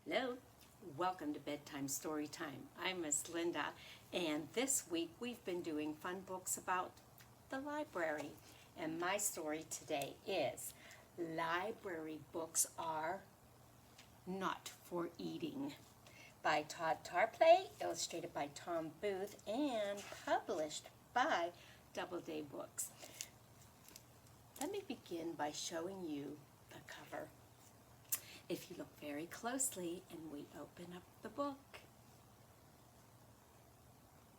Hello, welcome to Bedtime Storytime. I'm Miss Linda, and this week we've been doing fun books about the library. And my story today is Library Books Are Not for Eating by Todd Tarpley, illustrated by Tom Booth, and published by Doubleday Books. Let me begin by showing you the cover. If you look very closely and we open up the book,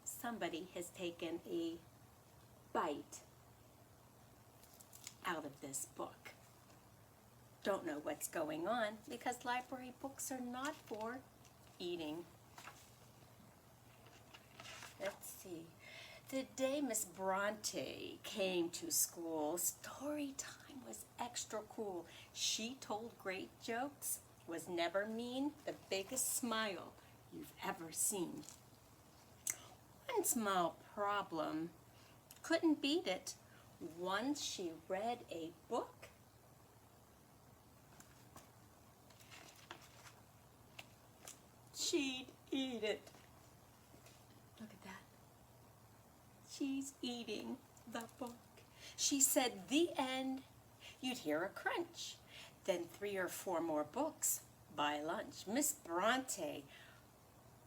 somebody has taken a bite out of this book. Don't know what's going on because library books are not for eating. Let's see. The day Miss Bronte came to school, Storytime was extra cool. She told great jokes, was never mean, the biggest smile you've ever seen. One small problem, couldn't beat it. Once she read a book, she'd eat it. Look at that. She's eating the book. She said, "The end." You'd hear a crunch. Then 3 or 4 more books by lunch. Miss Bronte,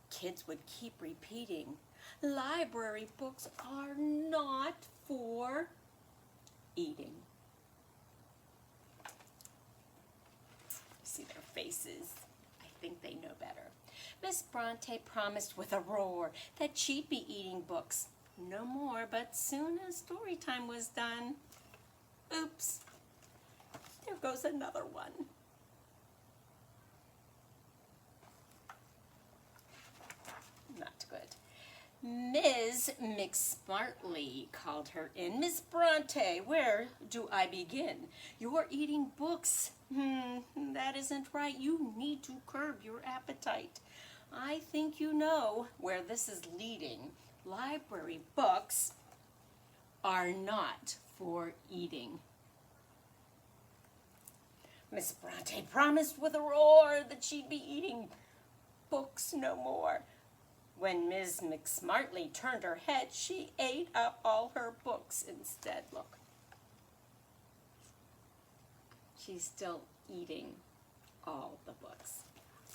kids would keep repeating, library books are not for eating. See their faces. I think they know better. Miss Bronte promised with a roar that she'd be eating books no more, but soon as story time was done, oops, there goes another one. Not good. Ms. McSmartly called her in. Miss Bronte, where do I begin? You're eating books. That isn't right. You need to curb your appetite. I think you know where this is leading. Library books are not for eating. Miss Bronte promised with a roar that she'd be eating books no more. When Ms. McSmartly turned her head, she ate up all her books instead. Look. She's still eating all the books.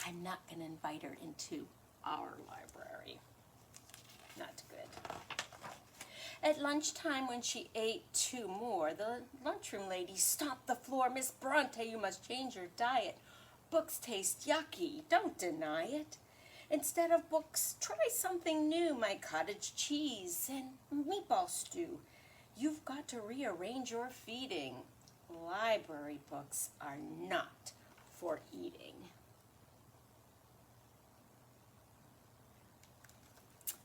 I'm not going to invite her into our library. Not good. At lunchtime, when she ate 2 more, the lunchroom lady stomped the floor. Miss Bronte, you must change your diet. Books taste yucky. Don't deny it. Instead of books, try something new, my cottage cheese and meatball stew. You've got to rearrange your feeding. Library books are not for eating.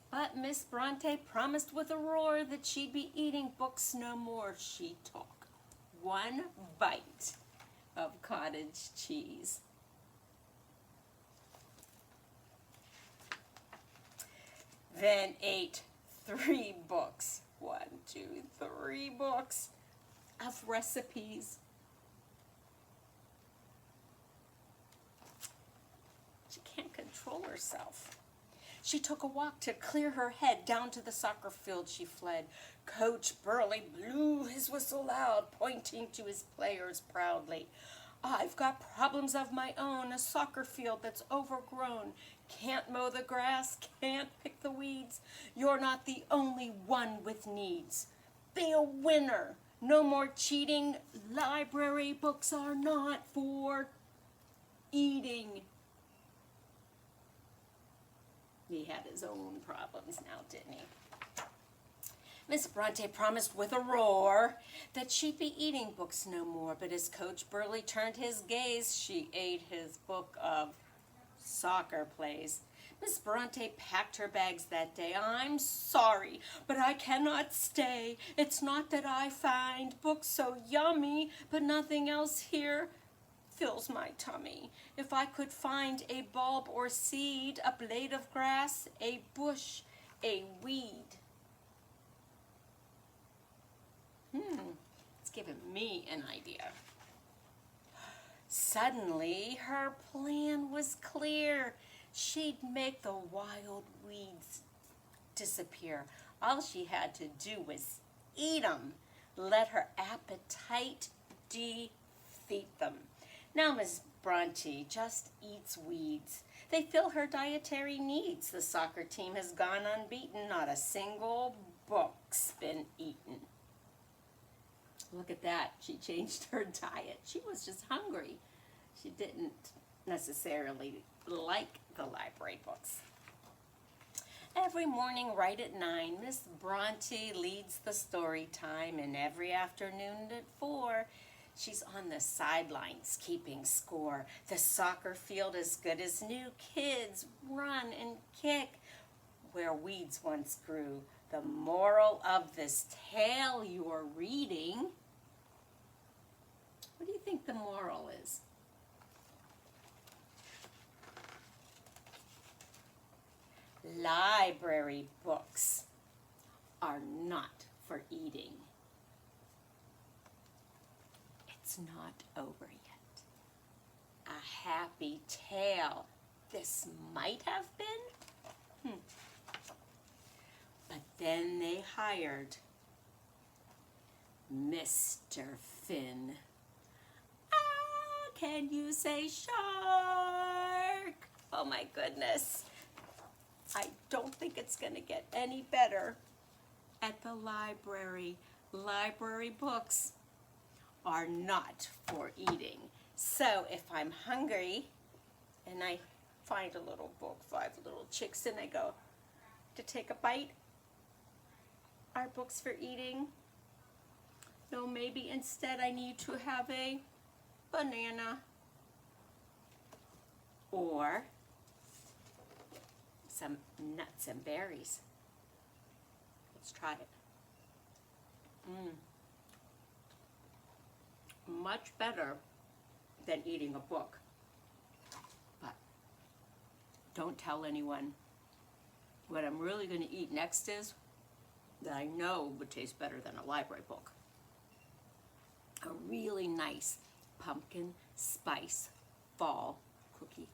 But Miss Bronte promised with a roar that she'd be eating books no more. She took 1 bite of cottage cheese. Then ate 3 books. 1, 2, 3 books of recipes. She can't control herself. She took a walk to clear her head. Down to the soccer field she fled. Coach Burley blew his whistle loud, pointing to his players proudly. I've got problems of my own, a soccer field that's overgrown. Can't mow the grass, can't pick the weeds. You're not the only one with needs. Be a winner. No more cheating. Library books are not for eating. He had his own problems now, didn't he? Miss Bronte promised with a roar that she'd be eating books no more, but as Coach Burley turned his gaze, she ate his book of soccer plays. Miss Bronte packed her bags that day. I'm sorry, but I cannot stay. It's not that I find books so yummy, but nothing else here fills my tummy. If I could find a bulb or seed, a blade of grass, a bush, a weed. It's given me an idea. Suddenly, her plan was clear. She'd make the wild weeds disappear. All she had to do was eat them. Let her appetite defeat them. Now Miss Bronte just eats weeds. They fill her dietary needs. The soccer team has gone unbeaten. Not a single book's been eaten. Look at that. She changed her diet. She was just hungry. She didn't necessarily like the library books. Every morning right at 9, Miss Bronte leads the story time, and every afternoon at 4, she's on the sidelines keeping score. The soccer field is good as new. Kids run and kick where weeds once grew. The moral of this tale you're reading, what do you think the moral is? Library books are not for eating. It's not over yet. A happy tale this might have been. But then they hired Mr. Finn. Ah, can you say shark? Oh my goodness. I don't think it's going to get any better at the library. Library books are not for eating. So if I'm hungry and I find a little book, 5 little chicks, and I go to take a bite, are books for eating? No, maybe instead I need to have a banana or some nuts and berries. Let's try it. Much better than eating a book. But don't tell anyone. What I'm really going to eat next is that I know would taste better than a library book. A really nice pumpkin spice fall cookie.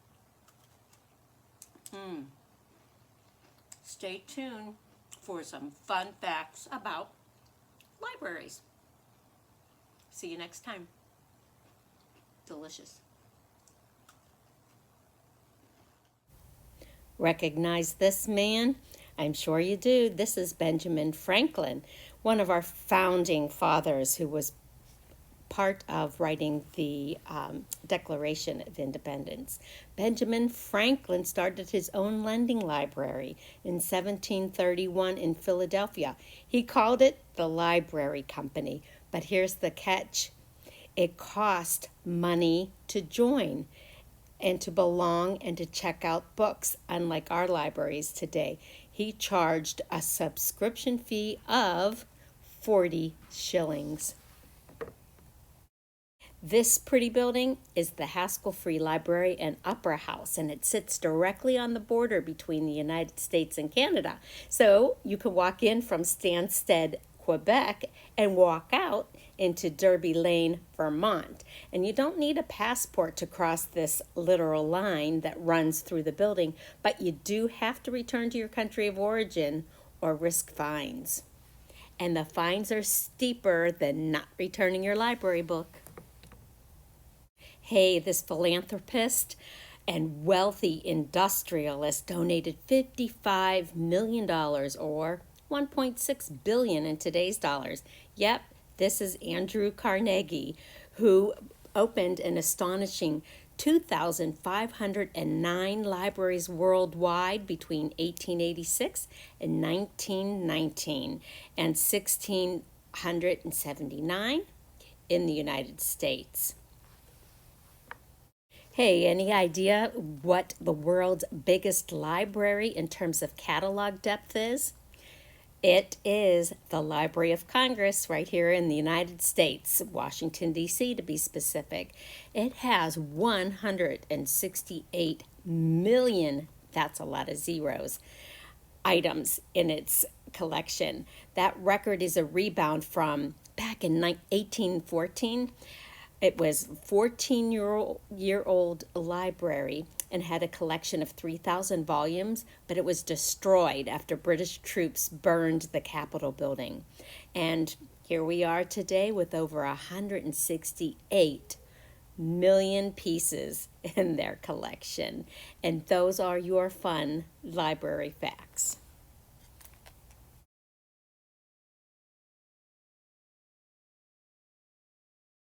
Stay tuned for some fun facts about libraries. See you next time. Delicious. Recognize this man? I'm sure you do. This is Benjamin Franklin, one of our founding fathers who was part of writing the Declaration of Independence. Benjamin Franklin started his own lending library in 1731 in Philadelphia. He called it the Library Company, but here's the catch. It cost money to join and to belong and to check out books, unlike our libraries today. He charged a subscription fee of 40 shillings. This pretty building is the Haskell Free Library and Opera House, and it sits directly on the border between the United States and Canada. So you can walk in from Stansted, Quebec, and walk out into Derby Lane, Vermont. And you don't need a passport to cross this literal line that runs through the building, but you do have to return to your country of origin or risk fines. And the fines are steeper than not returning your library book. Hey, this philanthropist and wealthy industrialist donated $55 million, or $1.6 billion in today's dollars. Yep, this is Andrew Carnegie, who opened an astonishing 2,509 libraries worldwide between 1886 and 1919, and 1,679 in the United States. Hey, any idea what the world's biggest library in terms of catalog depth is? It is the Library of Congress right here in the United States, Washington, D.C. to be specific. It has 168 million, that's a lot of zeros, items in its collection. That record is a rebound from back in 1814. It was 14-year-old library and had a collection of 3,000 volumes, but it was destroyed after British troops burned the Capitol building. And here we are today with over 168 million pieces in their collection. And those are your fun library facts.